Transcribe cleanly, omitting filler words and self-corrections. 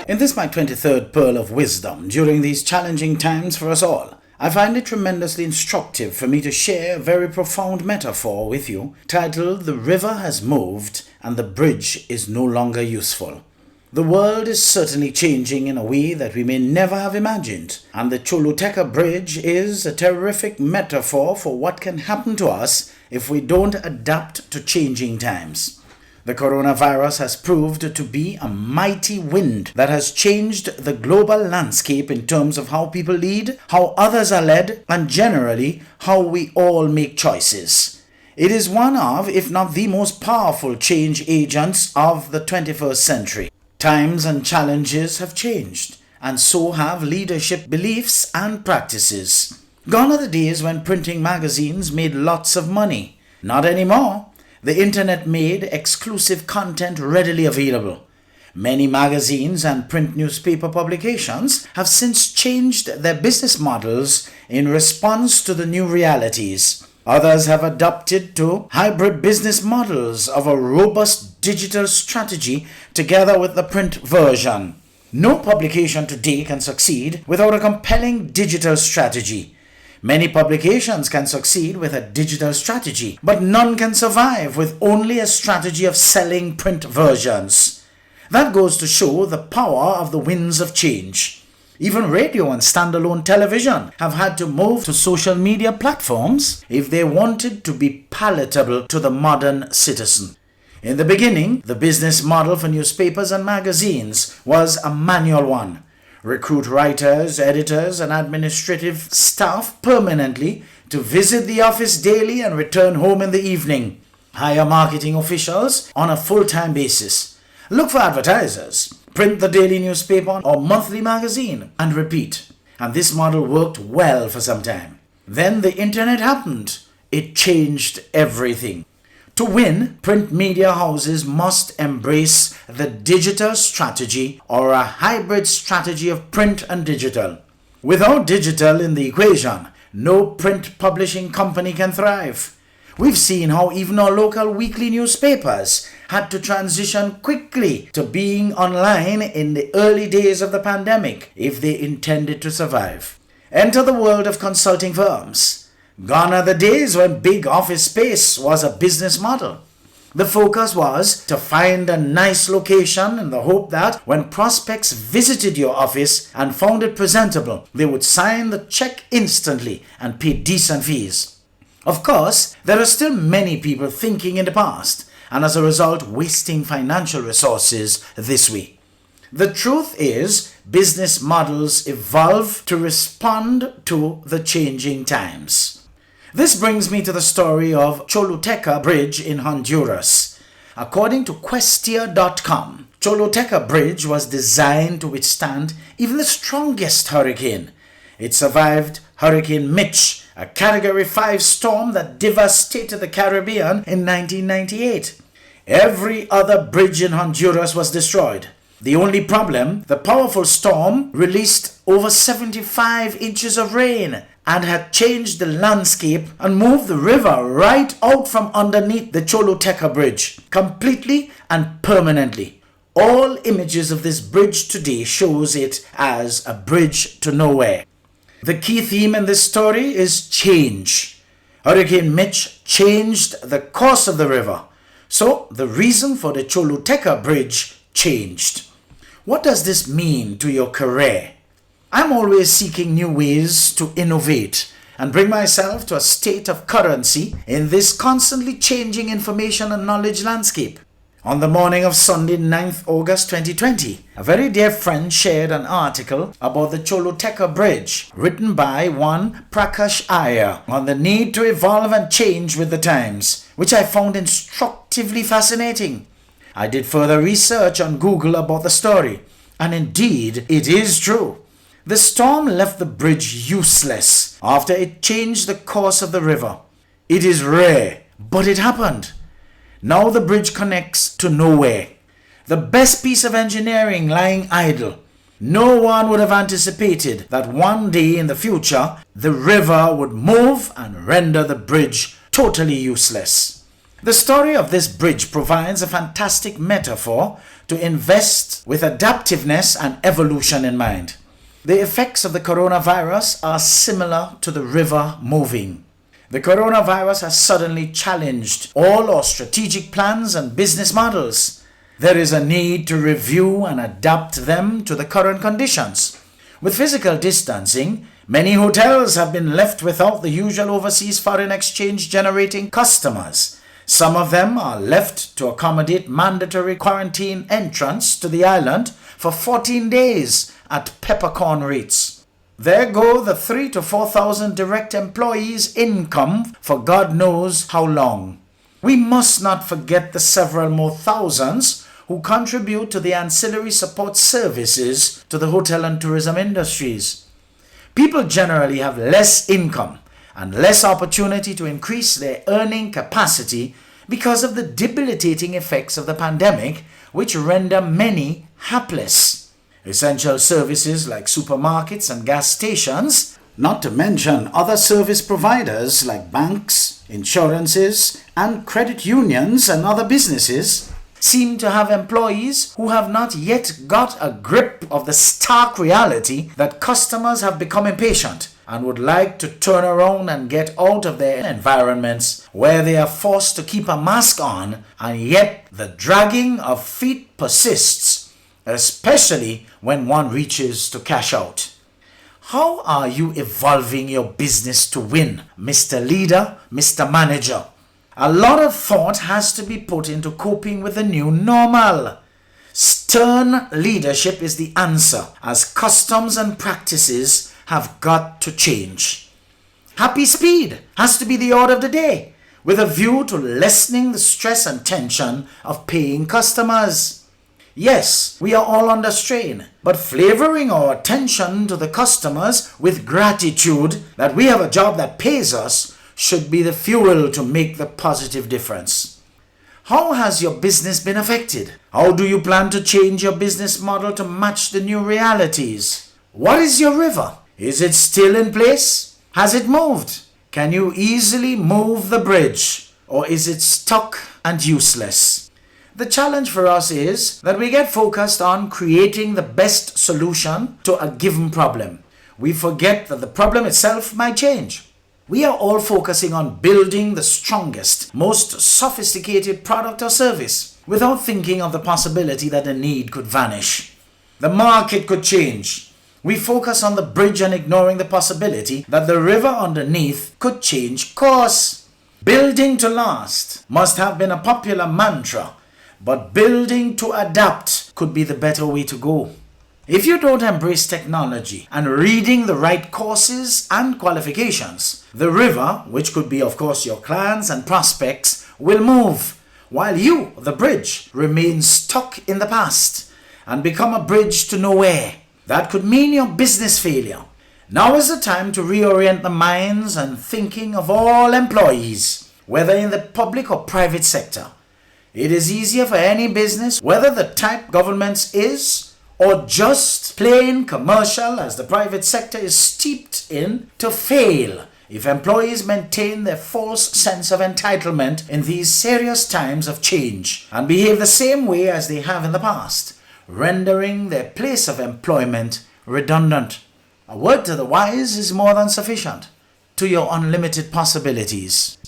In this my 23rd pearl of wisdom during these challenging times for us all, I find it tremendously instructive for me to share a very profound metaphor with you titled "The River Has Moved and the Bridge is No Longer Useful." The world is certainly changing in a way that we may never have imagined, and the Choluteca Bridge is a terrific metaphor for what can happen to us if we don't adapt to changing times. The coronavirus has proved to be a mighty wind that has changed the global landscape in terms of how people lead, how others are led, and generally how we all make choices. It is one of, if not the most powerful change agents of the 21st century. Times and challenges have changed, and so have leadership beliefs and practices. Gone are the days when printing magazines made lots of money. Not anymore. The internet made exclusive content readily available. Many magazines and print newspaper publications have since changed their business models in response to the new realities. Others have adopted to hybrid business models of a robust digital strategy together with the print version. No publication today can succeed without a compelling digital strategy. Many publications can succeed with a digital strategy, but none can survive with only a strategy of selling print versions. That goes to show the power of the winds of change. Even radio and standalone television have had to move to social media platforms if they wanted to be palatable to the modern citizen. In the beginning, the business model for newspapers and magazines was a manual one. Recruit writers, editors, and administrative staff permanently to visit the office daily and return home in the evening. Hire marketing officials on a full-time basis. Look for advertisers. Print the daily newspaper or monthly magazine and repeat. And this model worked well for some time. Then the internet happened. It changed everything. To win, print media houses must embrace the digital strategy or a hybrid strategy of print and digital. Without digital in the equation, no print publishing company can thrive. We've seen how even our local weekly newspapers had to transition quickly to being online in the early days of the pandemic if they intended to survive. Enter the world of consulting firms. Gone are the days when big office space was a business model. The focus was to find a nice location in the hope that when prospects visited your office and found it presentable, they would sign the check instantly and pay decent fees. Of course, there are still many people thinking in the past and as a result wasting financial resources this way. The truth is, business models evolve to respond to the changing times. This brings me to the story of Choluteca Bridge in Honduras. According to Questia.com, Choluteca Bridge was designed to withstand even the strongest hurricane. It survived Hurricane Mitch, a Category 5 storm that devastated the Caribbean in 1998. Every other bridge in Honduras was destroyed. The only problem, the powerful storm released over 75 inches of rain and had changed the landscape and moved the river right out from underneath the Choluteca Bridge, completely and permanently. All images of this bridge today shows it as a bridge to nowhere. The key theme in this story is change. Hurricane Mitch changed the course of the river, so the reason for the Choluteca Bridge changed. What does this mean to your career? I'm always seeking new ways to innovate and bring myself to a state of currency in this constantly changing information and knowledge landscape. On the morning of Sunday, 9th August 2020, a very dear friend shared an article about the Choluteca Bridge written by one Prakash Iyer on the need to evolve and change with the times, which I found instructively fascinating. I did further research on Google about the story, and indeed it is true. The storm left the bridge useless after it changed the course of the river. It is rare, but it happened. Now the bridge connects to nowhere. The best piece of engineering lying idle. No one would have anticipated that one day in the future, the river would move and render the bridge totally useless. The story of this bridge provides a fantastic metaphor to invest with adaptiveness and evolution in mind. The effects of the coronavirus are similar to the river moving. The coronavirus has suddenly challenged all our strategic plans and business models. There is a need to review and adapt them to the current conditions. With physical distancing, many hotels have been left without the usual overseas foreign exchange generating customers. Some of them are left to accommodate mandatory quarantine entrance to the island for 14 days at peppercorn rates. There go the 3,000 to 4,000 direct employees' income for God knows how long. We must not forget the several more thousands who contribute to the ancillary support services to the hotel and tourism industries. People generally have less income and less opportunity to increase their earning capacity because of the debilitating effects of the pandemic, which render many hapless. Essential services like supermarkets and gas stations, not to mention other service providers like banks, insurances, and credit unions and other businesses, seem to have employees who have not yet got a grip of the stark reality that customers have become impatient and would like to turn around and get out of their environments where they are forced to keep a mask on, and yet the dragging of feet persists, especially when one reaches to cash out. How are you evolving your business to win, Mr. Leader, Mr. Manager? A lot of thought has to be put into coping with the new normal. Stern leadership is the answer, as customs and practices have got to change. Happy speed has to be the order of the day, with a view to lessening the stress and tension of paying customers. Yes, we are all under strain, but flavoring our attention to the customers with gratitude that we have a job that pays us should be the fuel to make the positive difference. How has your business been affected? How do you plan to change your business model to match the new realities? What is your river? Is it still in place? Has it moved? Can you easily move the bridge? Or is it stuck and useless? The challenge for us is that we get focused on creating the best solution to a given problem. We forget that the problem itself might change. We are all focusing on building the strongest, most sophisticated product or service without thinking of the possibility that the need could vanish. The market could change. We focus on the bridge and ignoring the possibility that the river underneath could change course. Building to last must have been a popular mantra, but building to adapt could be the better way to go. If you don't embrace technology and reading the right courses and qualifications, the river, which could be of course your clients and prospects, will move, while you, the bridge, remain stuck in the past and become a bridge to nowhere. That could mean your business failure. Now is the time to reorient the minds and thinking of all employees, whether in the public or private sector. It is easier for any business, whether the type government is or just plain commercial as the private sector is steeped in, to fail if employees maintain their false sense of entitlement in these serious times of change and behave the same way as they have in the past, rendering their place of employment redundant. A word to the wise is more than sufficient to your unlimited possibilities.